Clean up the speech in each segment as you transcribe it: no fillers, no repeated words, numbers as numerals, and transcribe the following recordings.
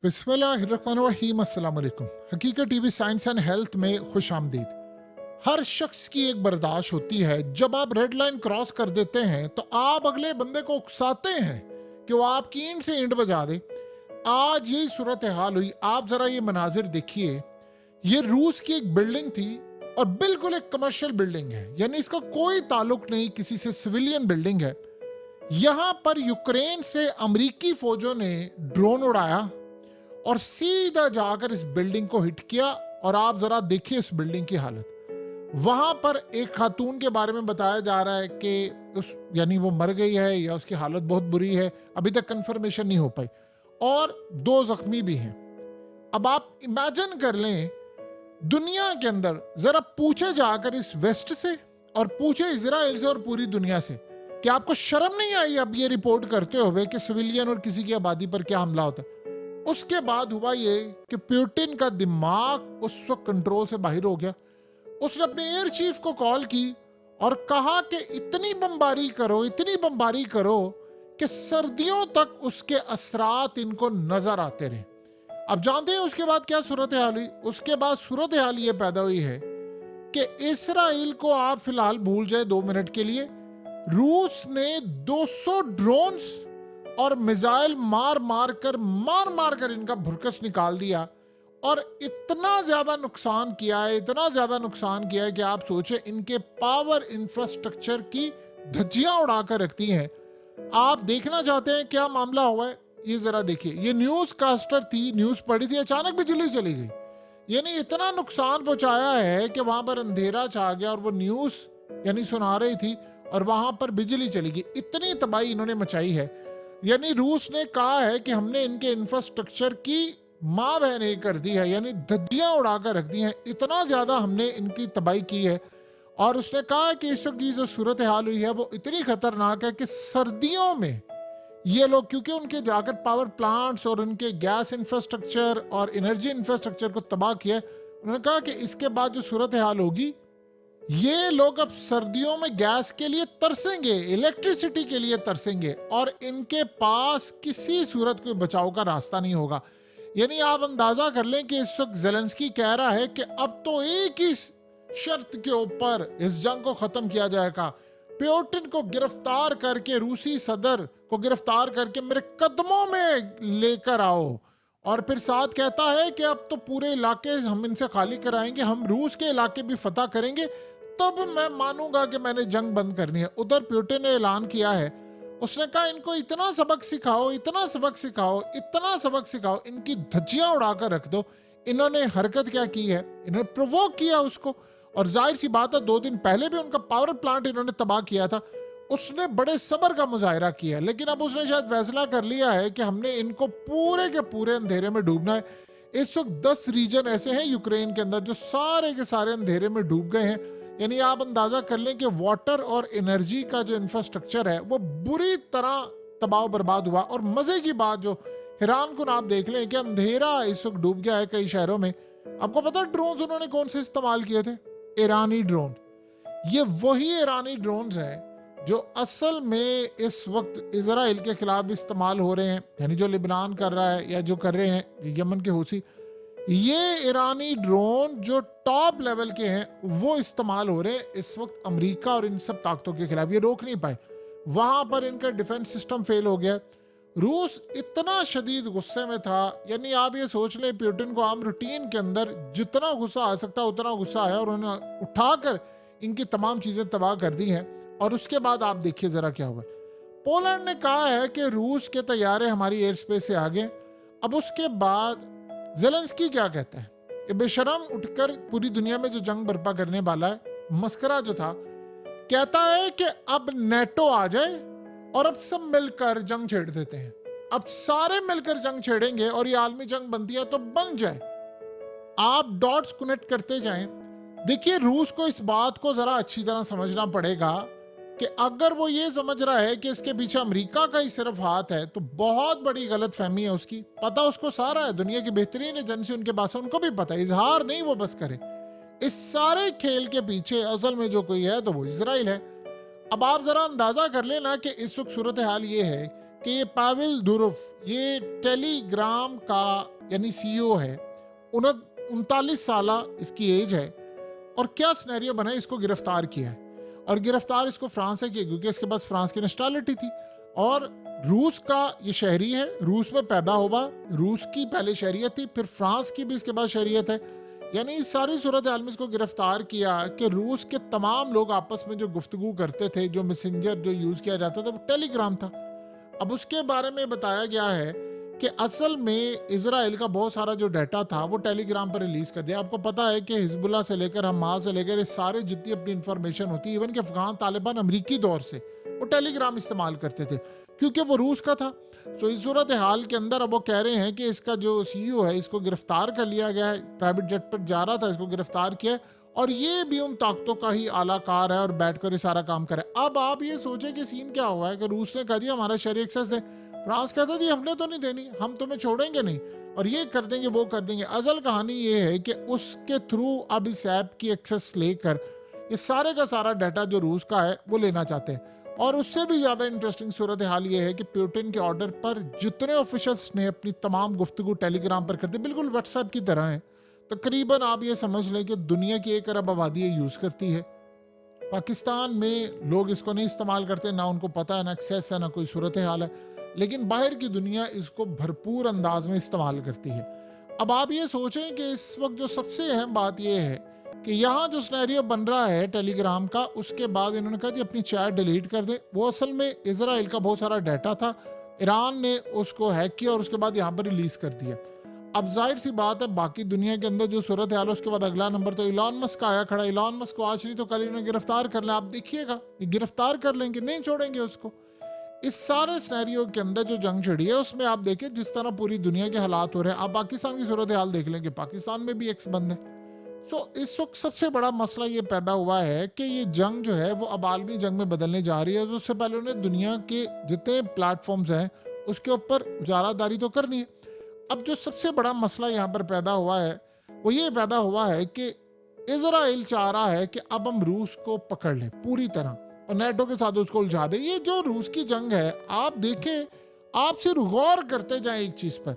बिस्मिल्लाहिर्रहमानिर्रहीम। अस्सलाम वालेकुम। हकीकत टीवी साइंस एंड हेल्थ में खुश आमदीद। हर शख्स की एक बर्दाश्त होती है, जब आप रेड लाइन क्रॉस कर देते हैं तो आप अगले बंदे को उकसाते हैं कि वो आपकी ईंट से ईंट बजा दे। आज यही सूरत हाल हुई। आप जरा ये मनाजिर देखिए। ये रूस की एक बिल्डिंग थी और बिल्कुल एक कमर्शियल बिल्डिंग है, यानी इसका कोई ताल्लुक नहीं किसी से, सिविलियन बिल्डिंग है। यहां पर यूक्रेन से अमरीकी फौजों ने ड्रोन उड़ाया और सीधा जाकर इस बिल्डिंग को हिट किया। और आप जरा देखिए इस बिल्डिंग की हालत। वहां पर एक खातून के बारे में बताया जा रहा है कि उस यानी वो मर गई है या उसकी हालत बहुत बुरी है, अभी तक कंफर्मेशन नहीं हो पाई। और दो जख्मी भी हैं। अब आप इमेजिन कर लें, दुनिया के अंदर जरा पूछे जाकर इस वेस्ट से और पूछे इजराइल से और पूरी दुनिया से कि आपको शर्म नहीं आई अब ये रिपोर्ट करते हुए कि सिविलियन और किसी की आबादी पर क्या हमला होता है। उसके बाद हुआ ये कि पुतिन का दिमाग उस वक्त कंट्रोल से बाहर हो गया। उसने अपने एयर चीफ को कॉल की और कहा कि इतनी बमबारी करो, इतनी बमबारी करो कि सर्दियों तक उसके असरात इनको नजर आते रहे। अब जानते हैं उसके बाद क्या सूरत हाल हुई। उसके बाद सूरत हाल ये पैदा हुई है कि इसराइल को आप फिलहाल भूल जाए 2 मिनट के लिए। रूस ने 200 ड्रोन्स और मिसाइल मार मार कर इनका भुरकस निकाल दिया और इतना ज्यादा नुकसान किया है, इतना ज्यादा नुकसान किया है कि आप सोचे इनके पावर इंफ्रास्ट्रक्चर की धज्जियां उड़ाकर रखती हैं। आप देखना चाहते हैं क्या मामला हुआ है, ये जरा देखिए। ये न्यूज कास्टर थी, न्यूज पढ़ी थी, अचानक बिजली चली गई। यानी इतना नुकसान पहुंचाया है कि वहां पर अंधेरा छा गया और वो न्यूज यानी सुना रही थी और वहां पर बिजली चली गई। इतनी तबाही इन्होंने मचाई है। यानी रूस ने कहा है कि हमने इनके इंफ्रास्ट्रक्चर की माँ बहन कर दी है, यानी धज्जियां उड़ाकर रख दी हैं। इतना ज्यादा हमने इनकी तबाही की है। और उसने कहा कि इस वक्त की जो सूरत हाल हुई है वो इतनी खतरनाक है कि सर्दियों में ये लोग, क्योंकि उनके जाकर पावर प्लांट्स और उनके गैस इंफ्रास्ट्रक्चर और एनर्जी इंफ्रास्ट्रक्चर को तबाह किया है, उन्होंने कहा कि इसके बाद जो सूरत हाल होगी, ये लोग अब सर्दियों में गैस के लिए तरसेंगे, इलेक्ट्रिसिटी के लिए तरसेंगे और इनके पास किसी सूरत कोई बचाव का रास्ता नहीं होगा। यानी आप अंदाजा कर लें कि इस वक्त ज़ेलेंस्की कह रहा है कि अब तो एक ही शर्त के ऊपर इस जंग को खत्म किया जाएगा। पुतिन को गिरफ्तार करके, रूसी सदर को गिरफ्तार करके मेरे कदमों में लेकर आओ। और फिर साथ कहता है कि अब तो पूरे इलाके हम इनसे खाली कराएंगे, हम रूस के इलाके भी फतह करेंगे, तब मैं मानूंगा कि मैंने जंग बंद करनी है। उधर पुतिन ने ऐलान किया है, उसने कहा इनको इतना सबक सिखाओ, इतना सबक सिखाओ, इतना सबक सिखाओ, इनकी धज्जियां उड़ाकर रख दो। इन्होंने हरकत क्या की है, इन्होंने प्रोवोक किया उसको। और जाहिर सी बात है 2 दिन पहले भी उनका पावर प्लांट इन्होंने तबाह किया था। उसने बड़े सब्र का मुजाहिरा किया, लेकिन अब उसने शायद फैसला कर लिया है कि हमने इनको पूरे के पूरे अंधेरे में डूबना है। इस वक्त 10 रीजन ऐसे हैं यूक्रेन के अंदर जो सारे के सारे अंधेरे में डूब गए हैं। यानी आप अंदाजा कर लें कि वाटर और एनर्जी का जो इंफ्रास्ट्रक्चर है वो बुरी तरह तबाह बर्बाद हुआ। और मजे की बात, जो हैरान कुन आप देख लें कि अंधेरा इस वक्त डूब गया है कई शहरों में। आपको पता है ड्रोन उन्होंने कौन से इस्तेमाल किए थे? ईरानी ड्रोन। ये वही ईरानी ड्रोन हैं जो असल में इस वक्त इजराइल के खिलाफ इस्तेमाल हो रहे हैं, यानी जो लिबनान कर रहा है या जो कर रहे हैं यमन के हूसी। ये ईरानी ड्रोन जो टॉप लेवल के हैं वो इस्तेमाल हो रहे हैं इस वक्त अमेरिका और इन सब ताकतों के खिलाफ। ये रोक नहीं पाए, वहां पर इनका डिफेंस सिस्टम फेल हो गया। रूस इतना शदीद गुस्से में था, यानी आप ये सोच लें पुतिन को आम रूटीन के अंदर जितना गुस्सा आ सकता उतना गुस्सा आया और उन्होंने उठाकर इनकी तमाम चीजें तबाह कर दी हैं। और उसके बाद आप देखिए जरा क्या हुआ। पोलैंड ने कहा है कि रूस के तैयारे हमारी एयर स्पेस से आगे। अब उसके बाद ज़ेलेंस्की क्या कहता है? ये बेशरम उठकर पूरी दुनिया में जो जंग बर्पा करने वाला है, मस्करा जो था, कहता है कि अब नेटो आ जाए और अब सब मिलकर जंग छेड़ देते हैं। अब सारे मिलकर जंग छेड़ेंगे और ये आलमी जंग बनती है तो बन जाए। आप डॉट्स कनेक्ट करते जाएं। देखिए रूस को इस बात को जरा अच्छी तरह समझना पड़ेगा कि अगर वो ये समझ रहा है कि इसके पीछे अमेरिका का ही सिर्फ हाथ है तो बहुत बड़ी गलत फहमी है उसकी। पता उसको सारा है, दुनिया की बेहतरीन एजेंसी उनके पास है, उनको भी पता है। इजहार नहीं वो बस करे। इस सारे खेल के पीछे असल में जो कोई है तो वो इजराइल है। अब आप जरा अंदाजा कर लेना कि इस वक्त सूरत हाल ये है कि ये पावेल दुरोव, ये टेलीग्राम का यानी सीईओ है, 39 साल इसकी एज है, और क्या सिनेरियो बना है, इसको गिरफ्तार किया है। और गिरफ्तार इसको फ्रांस से किया क्योंकि इसके पास फ्रांस की नेशनलिटी थी, और रूस का ये शहरी है, रूस में पैदा हुआ, रूस की पहले शहरियत थी, फिर फ्रांस की भी इसके बाद शहरियत है। यानी इस सारी सूरत हाल में इसको गिरफ्तार किया कि रूस के तमाम लोग आपस में जो गुफ्तगू करते थे, जो मैसेंजर जो यूज किया जाता था, वो टेलीग्राम था। अब उसके बारे में बताया गया है कि असल में इजराइल का बहुत सारा जो डाटा था वो टेलीग्राम पर रिलीज कर दिया। आपको पता है कि हिजबुल्लाह से लेकर हमास से लेकर ये सारे जितनी अपनी इंफॉर्मेशन होती है, इवन कि अफगान तालिबान अमरीकी दौर से वो टेलीग्राम इस्तेमाल करते थे क्योंकि वो रूस का था। तो इस सूरत हाल के अंदर अब वो कह रहे हैं कि इसका जो सीईओ है इसको गिरफ्तार कर लिया गया है, प्राइवेट जेट पर जा रहा था, इसको गिरफ्तार किया है, और ये भी उन ताकतों का ही आलाकार है और बैठकर ये सारा काम करे। अब आप ये सोचें कि सीन क्या हुआ है कि रूस ने कहा दिया हमारा शहरी एक्सेस दे, फ्रांस कहता जी हमने तो नहीं देनी, हम तुम्हें छोड़ेंगे नहीं, और ये कर देंगे वो कर देंगे। असल कहानी ये है कि उसके थ्रू अब इस ऐप की एक्सेस लेकर ये सारे का सारा डाटा जो रूस का है वो लेना चाहते हैं। और उससे भी ज़्यादा इंटरेस्टिंग सूरत हाल ये है कि पुतिन के ऑर्डर पर जितने ऑफिशियल्स ने अपनी तमाम गुफ्तगू टेलीग्राम पर करते, बिल्कुल व्हाट्सएप की तरह है। तकरीबन आप ये समझ लें कि दुनिया की 1 अरब आबादी ये यूज़ करती है। पाकिस्तान में लोग इसको नहीं इस्तेमाल करते, ना उनको पता है, ना एक्सेस है, ना कोई सूरत हाल है, लेकिन बाहर की दुनिया इसको भरपूर अंदाज में इस्तेमाल करती है। अब आप ये सोचें कि इस वक्त जो सबसे अहम बात यह है कि यहाँ जो सिनेरियो बन रहा है टेलीग्राम का, उसके बाद इन्होंने कहा कि अपनी चैट डिलीट कर दे। वो असल में इजराइल का बहुत सारा डाटा था, ईरान ने उसको हैक किया और उसके बाद यहाँ पर रिलीज कर दिया। अब जाहिर सी बात है बाकी दुनिया के अंदर जो सूरत हाल है, उसके बाद अगला नंबर तो इलॉन मस्क का आया खड़ा। इलॉन मस्क को आज नहीं तो कल इन्होंने गिरफ्तार कर लिया। आप देखिएगा गिरफ्तार कर लेंगे, नहीं छोड़ेंगे उसको। इस सारे सिनेरियो के अंदर जो जंग छिड़ी है उसमें आप देखें जिस तरह पूरी दुनिया के हालात हो रहे हैं। आप पाकिस्तान की सूरत हाल देख लेंगे, पाकिस्तान में भी एक्स बंद है। इस वक्त सबसे बड़ा मसला ये पैदा हुआ है कि ये जंग जो है वो अब आलमी जंग में बदलने जा रही है। तो उससे पहले उन्हें दुनिया के जितने प्लेटफॉर्म्स हैं उसके ऊपर उजारादारी तो करनी है। अब जो सबसे बड़ा मसला यहाँ पर पैदा हुआ है वो ये पैदा हुआ है कि इजराइल चाह रहा है कि अब हम रूस को पकड़ लें पूरी तरह और नेटो के साथ उसको उलझा दे। ये जो रूस की जंग है, आप देखें, आप सिर्फ गौर करते जाएं एक चीज पर,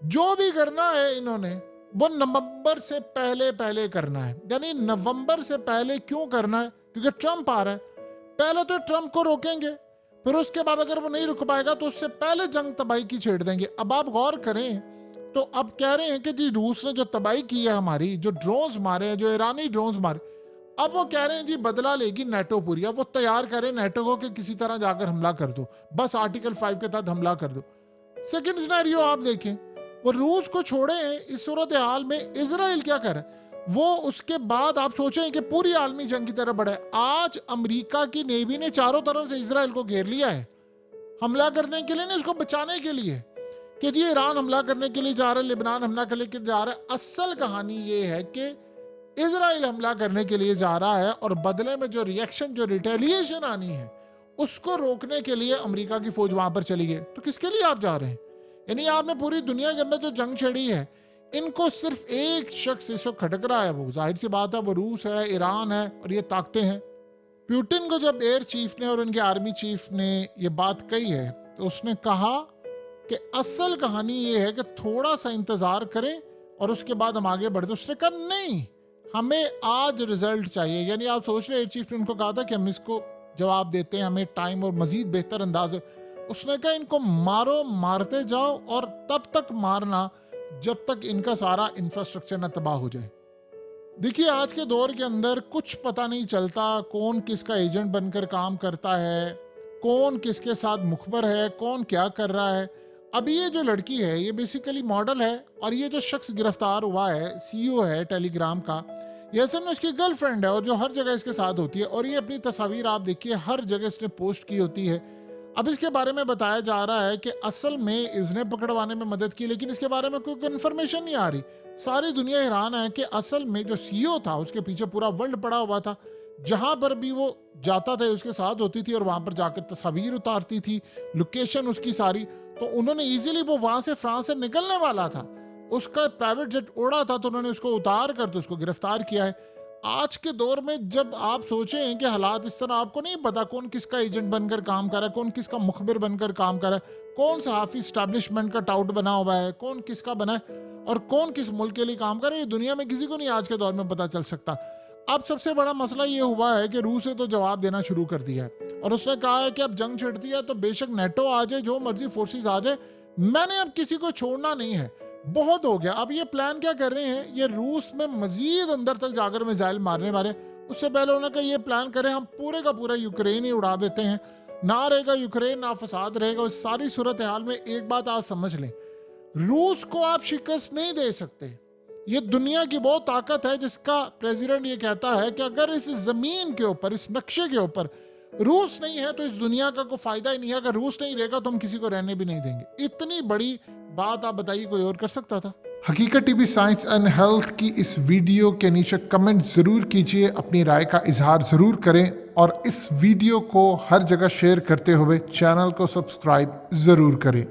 जो भी करना है इन्होंने वो नवंबर से पहले पहले करना है। यानी नवंबर से पहले क्यों करना है? क्योंकि ट्रंप आ रहा है। पहले तो ट्रंप को रोकेंगे, फिर उसके बाद अगर वो नहीं रुक पाएगा तो उससे पहले जंग तबाही की छेड़ देंगे। अब आप गौर करें तो अब कह रहे हैं कि जी रूस ने जो तबाही की है हमारी, जो ड्रोन्स मारे हैं, जो ईरानी ड्रोन्स मारे, अब वो कह रहे हैं जी बदला लेगी नेटो पूरी। अब वो तैयार करें नेटो को कि किसी तरह जाकर हमला कर दो, बस आर्टिकल 5 के तहत हमला कर दो। सेकंड सिनेरियो आप देखें, वो रूस को छोड़े इस सूरत हाल में इजराइल क्या करे, वो उसके बाद आप सोचें कि पूरी आलमी जंग की तरफ बढ़े। आज अमेरिका की नेवी ने चारों तरफ से इजराइल को घेर लिया है, हमला करने के लिए नहीं, उसको बचाने के लिए कि जी ईरान हमला करने के लिए जा रहा है, लेबनान हमला करने के लिए जा रहा है। असल कहानी ये है कि इजराइल हमला करने के लिए जा रहा है और बदले में जो रिएक्शन, जो रिटेलिएशन आनी है, उसको रोकने के लिए अमेरिका की फौज वहां पर चली गई। तो किसके लिए आप जा रहे हैं? यानी आपने पूरी दुनिया के अंदर जो जंग छेड़ी है, इनको सिर्फ एक शख्स इस वक्त खटक रहा है, वो जाहिर सी बात है वो रूस है, ईरान है और ये ताकतें हैं। पुतिन को जब एयर चीफ ने और उनके आर्मी चीफ ने ये बात कही है तो उसने कहा कि असल कहानी ये है कि थोड़ा सा इंतजार करें और उसके बाद हम आगे बढ़ते। उसने कहा नहीं, हमें आज रिजल्ट चाहिए। यानी आप सोच रहे, एयर चीफ ने उनको कहा था कि हम इसको जवाब देते हैं, हमें टाइम और मजीद बेहतर अंदाज। उसने कहा इनको मारो, मारते जाओ और तब तक मारना जब तक इनका सारा इंफ्रास्ट्रक्चर न तबाह हो जाए। देखिए आज के दौर के अंदर कुछ पता नहीं चलता कौन किसका एजेंट बनकर काम करता है, कौन किसके साथ मुखबर है, कौन क्या कर रहा है। अभी ये जो लड़की है ये बेसिकली मॉडल है और ये जो शख्स गिरफ्तार हुआ है सीईओ है टेलीग्राम का, ये असल में उसकी गर्लफ्रेंड है और जो हर जगह इसके साथ होती है। और ये अपनी तस्वीर आप देखिए हर जगह इसने पोस्ट की होती है। अब इसके बारे में बताया जा रहा है कि असल में इसने पकड़वाने में मदद की, लेकिन इसके बारे में कोई इन्फॉर्मेशन नहीं आ रही। सारी दुनिया हैरान है कि असल में जो सीईओ था उसके पीछे पूरा वर्ल्ड पड़ा हुआ था। जहां पर भी वो जाता था उसके साथ होती थी और वहां पर जाकर तस्वीर उतारती थी, लोकेशन उसकी सारी। तो उन्होंने इजीली, वो वहां से फ्रांस से निकलने वाला था, उसका प्राइवेट जेट उड़ा था तो उन्होंने उसको उतार कर तो उसको गिरफ्तार किया है। आज के दौर में जब आप सोचें कि हालात इस तरह, आपको नहीं पता कौन किसका एजेंट बनकर काम कर रहा है, कौन किसका मुखबिर बनकर काम कर रहा है, कौन सहाफ़ी इस्टेब्लिशमेंट का टाउट बना हुआ है, कौन किसका बना है और कौन किस मुल्क के लिए काम कर रहा है, ये दुनिया में किसी को नहीं आज के दौर में पता चल सकता। अब सबसे बड़ा मसला ये हुआ है कि रूस ने तो जवाब देना शुरू कर दिया है और उसने कहा है कि अब जंग छिड़ती है तो बेशक नेटो आ जाए, जो मर्जी फोर्सेस आ जाए, मैंने अब किसी को छोड़ना नहीं है, बहुत हो गया। अब ये प्लान क्या कर रहे हैं, ये रूस में मजीद अंदर तक जाकर मिसाइल मारने वाले। उससे पहले उन्होंने कहा ये प्लान करें हम पूरे का पूरा यूक्रेन ही उड़ा देते हैं, ना रहेगा यूक्रेन ना फसाद रहेगा। उस सारी सूरत हाल में एक बात आप समझ लें, रूस को आप शिकस्त नहीं दे सकते। ये दुनिया की बहुत ताकत है जिसका प्रेसिडेंट ये कहता है कि अगर इस जमीन के ऊपर, इस नक्शे के ऊपर रूस नहीं है तो इस दुनिया का कोई फायदा ही नहीं है। अगर रूस नहीं रहेगा तो हम किसी को रहने भी नहीं देंगे। इतनी बड़ी बात आप बताइए, कोई और कर सकता था? हकीकत टीवी साइंस एंड हेल्थ की इस वीडियो के नीचे कमेंट जरूर कीजिए, अपनी राय का इजहार जरूर करें और इस वीडियो को हर जगह शेयर करते हुए चैनल को सब्सक्राइब जरूर करें।